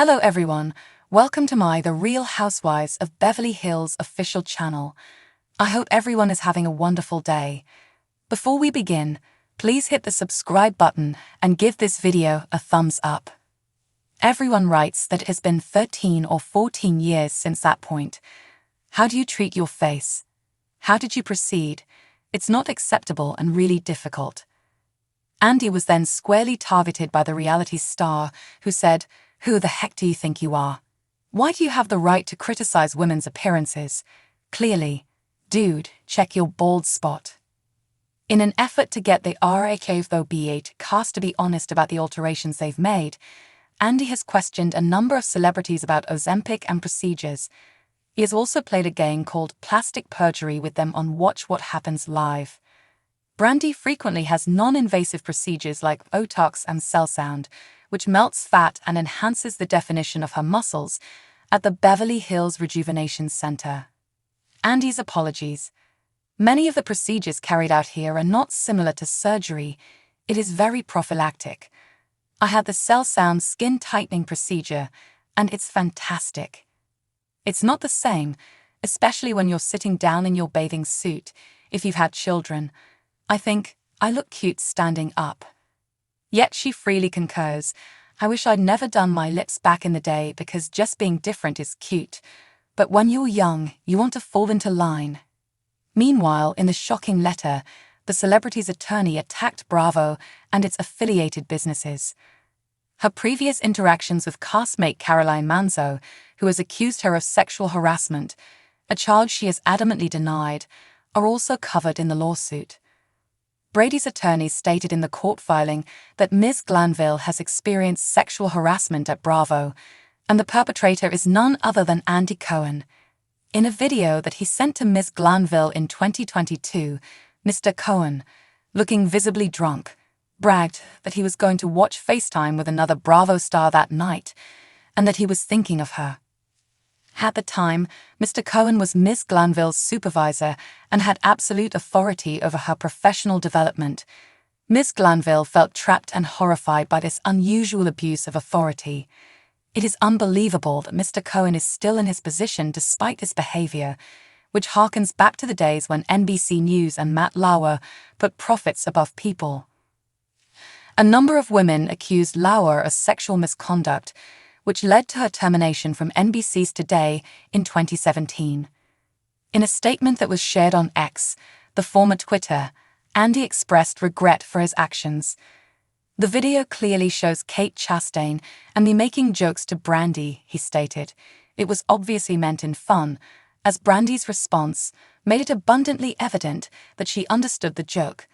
Hello everyone, welcome to my The Real Housewives of Beverly Hills official channel. I hope everyone is having a wonderful day. Before we begin, please hit the subscribe button and give this video a thumbs up. Everyone writes that it has been 13 or 14 years since that point. How do you treat your face? How did you proceed? It's not acceptable and really difficult. Andy was then squarely targeted by the reality star, who said, "Who the heck do you think you are? Why do you have the right to criticize women's appearances? Clearly, dude, check your bald spot." In an effort to get the RHOBH cast to be honest about the alterations they've made, Andy has questioned a number of celebrities about Ozempic and procedures. He has also played a game called Plastic Perjury with them on Watch What Happens Live. Brandi frequently has non-invasive procedures like Botox and cell sound, which melts fat and enhances the definition of her muscles, at the Beverly Hills Rejuvenation Center. Andy's apologies. Many of the procedures carried out here are not similar to surgery. It is very prophylactic. I had the cell sound skin tightening procedure, and it's fantastic. It's not the same, especially when you're sitting down in your bathing suit, if you've had children. I think I look cute standing up. Yet she freely concurs. I wish I'd never done my lips back in the day because just being different is cute. But when you're young, you want to fall into line. Meanwhile, in the shocking letter, the celebrity's attorney attacked Bravo and its affiliated businesses. Her previous interactions with castmate Caroline Manzo, who has accused her of sexual harassment, a charge she has adamantly denied, are also covered in the lawsuit. Brady's attorneys stated in the court filing that Ms. Glanville has experienced sexual harassment at Bravo, and the perpetrator is none other than Andy Cohen. In a video that he sent to Ms. Glanville in 2022, Mr. Cohen, looking visibly drunk, bragged that he was going to watch FaceTime with another Bravo star that night, and that he was thinking of her. At the time, Mr. Cohen was Ms. Glanville's supervisor and had absolute authority over her professional development. Ms. Glanville felt trapped and horrified by this unusual abuse of authority. It is unbelievable that Mr. Cohen is still in his position despite this behavior, which harkens back to the days when NBC News and Matt Lauer put profits above people. A number of women accused Lauer of sexual misconduct, which led to her termination from NBC's Today in 2017. In a statement that was shared on X, the former Twitter, Andy expressed regret for his actions. The video clearly shows Kate Chastain and me making jokes to Brandi, he stated. It was obviously meant in fun, as Brandi's response made it abundantly evident that she understood the joke.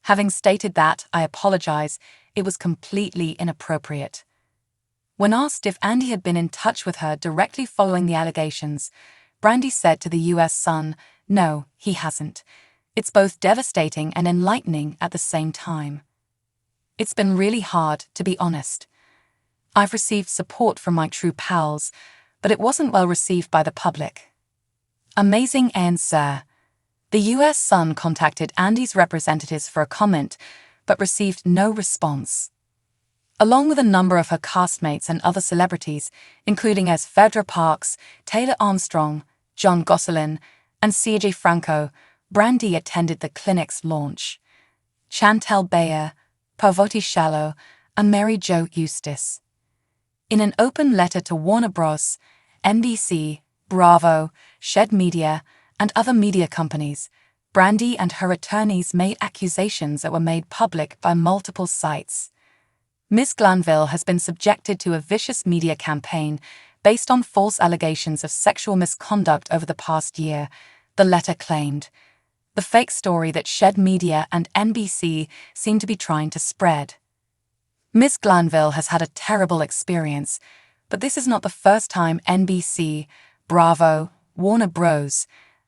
Having stated that, I apologize, it was completely inappropriate. When asked if Andy had been in touch with her directly following the allegations, Brandi said to the US Sun, "No, he hasn't. It's both devastating and enlightening at the same time. It's been really hard, to be honest. I've received support from my true pals, but it wasn't well received by the public." Amazing answer. The US Sun contacted Andy's representatives for a comment, but received no response. Along with a number of her castmates and other celebrities, including as Phaedra Parks, Taylor Armstrong, John Gosselin, and CJ Franco, Brandi attended the clinic's launch. Chantel Bayer, Parvati Shallow, and Mary Jo Eustace. In an open letter to Warner Bros., NBC, Bravo, Shed Media, and other media companies, Brandi and her attorneys made accusations that were made public by multiple sites. Ms. Glanville has been subjected to a vicious media campaign based on false allegations of sexual misconduct over the past year, the letter claimed. The fake story that Shed Media and NBC seem to be trying to spread. Ms. Glanville has had a terrible experience, but this is not the first time NBC, Bravo, Warner Bros.,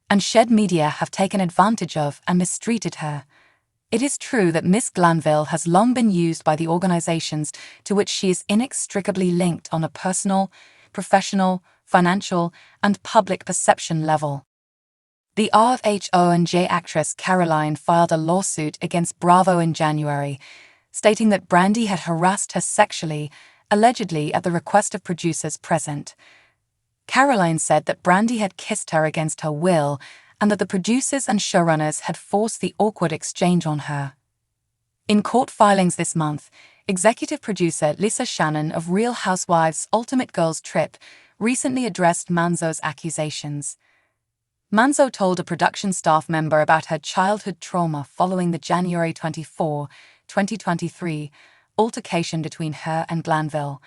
and Shed Media have taken advantage of and mistreated her. It is true that Ms. Glanville has long been used by the organizations to which she is inextricably linked on a personal, professional, financial, and public perception level. The RHOBH actress Caroline filed a lawsuit against Bravo in January, stating that Brandi had harassed her sexually allegedly at the request of producers present. Caroline said that Brandi had kissed her against her will and that the producers and showrunners had forced the awkward exchange on her. In court filings this month, executive producer Lisa Shannon of Real Housewives' Ultimate Girls Trip recently addressed Manzo's accusations. Manzo told a production staff member about her childhood trauma following the January 24, 2023, altercation between her and Glanville.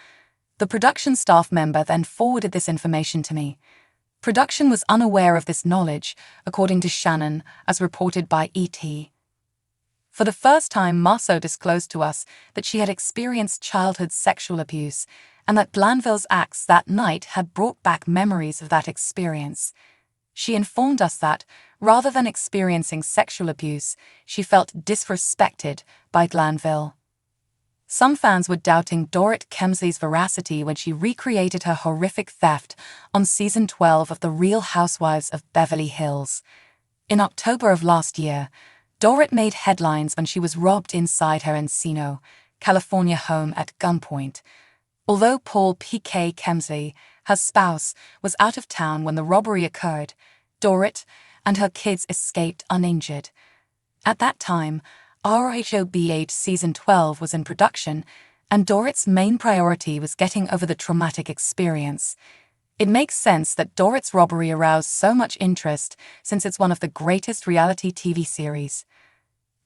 The production staff member then forwarded this information to me. Production was unaware of this knowledge, according to Shannon, as reported by ET. For the first time, Manzo disclosed to us that she had experienced childhood sexual abuse and that Glanville's acts that night had brought back memories of that experience. She informed us that, rather than experiencing sexual abuse, she felt disrespected by Glanville. Some fans were doubting Dorit Kemsley's veracity when she recreated her horrific theft on Season 12 of The Real Housewives of Beverly Hills. In October of last year, Dorit made headlines when she was robbed inside her Encino, California home at gunpoint. Although Paul P.K. Kemsley, her spouse, was out of town when the robbery occurred, Dorit and her kids escaped uninjured. At that time, RHOBH Season 12 was in production, and Dorit's main priority was getting over the traumatic experience. It makes sense that Dorit's robbery aroused so much interest since it's one of the greatest reality TV series.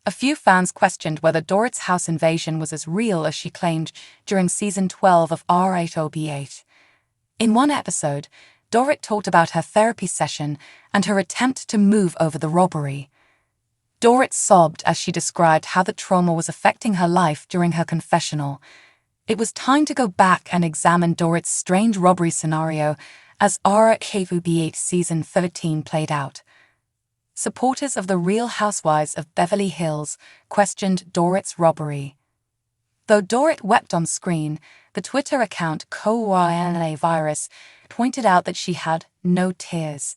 A few fans questioned whether Dorit's house invasion was as real as she claimed during Season 12 of RHOBH. In one episode, Dorit talked about her therapy session and her attempt to move over the robbery. Dorit sobbed as she described how the trauma was affecting her life during her confessional. It was time to go back and examine Dorit's strange robbery scenario as RHOBH Season 13 played out. Supporters of The Real Housewives of Beverly Hills questioned Dorit's robbery. Though Dorit wept on screen, the Twitter account Coronavirus pointed out that she had no tears.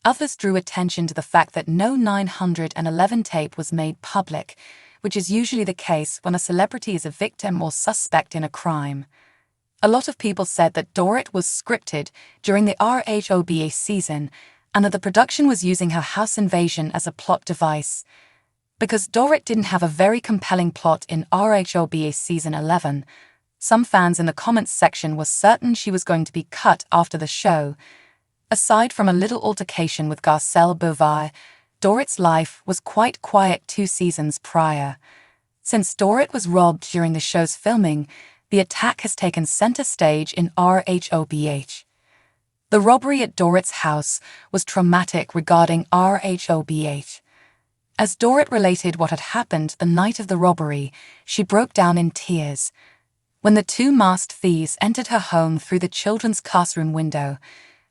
Others drew attention to the fact that no 911 tape was made public, which is usually the case when a celebrity is a victim or suspect in a crime. A lot of people said that Dorit was scripted during the RHOBH season and that the production was using her house invasion as a plot device. Because Dorit didn't have a very compelling plot in RHOBH Season 11, some fans in the comments section were certain she was going to be cut after the show. Aside from a little altercation with Garcelle Beauvais, Dorit's life was quite quiet 2 seasons prior. Since Dorit was robbed during the show's filming, the attack has taken center stage in RHOBH. The robbery at Dorit's house was traumatic regarding RHOBH. As Dorit related what had happened the night of the robbery, she broke down in tears. When the 2 masked thieves entered her home through the children's classroom window,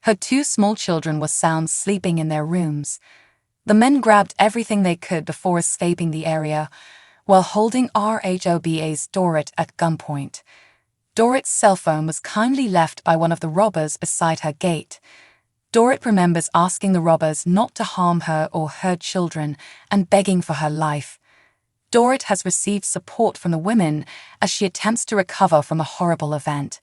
her 2 small children were sound sleeping in their rooms. The men grabbed everything they could before escaping the area, while holding RHOBH's Dorit at gunpoint. Dorit's cell phone was kindly left by one of the robbers beside her gate. Dorit remembers asking the robbers not to harm her or her children and begging for her life. Dorit has received support from the women as she attempts to recover from a horrible event.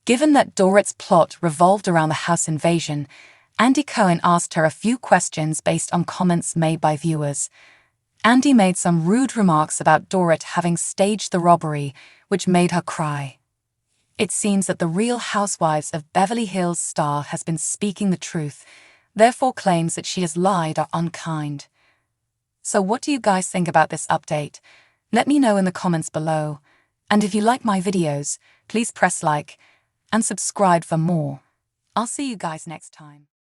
Given that Dorit's plot revolved around the house invasion, Andy Cohen asked her a few questions based on comments made by viewers. Andy made some rude remarks about Dorit having staged the robbery, which made her cry. It seems that the Real Housewives of Beverly Hills star has been speaking the truth, therefore claims that she has lied are unkind. So what do you guys think about this update? Let me know in the comments below. And if you like my videos, please press like and subscribe for more. I'll see you guys next time.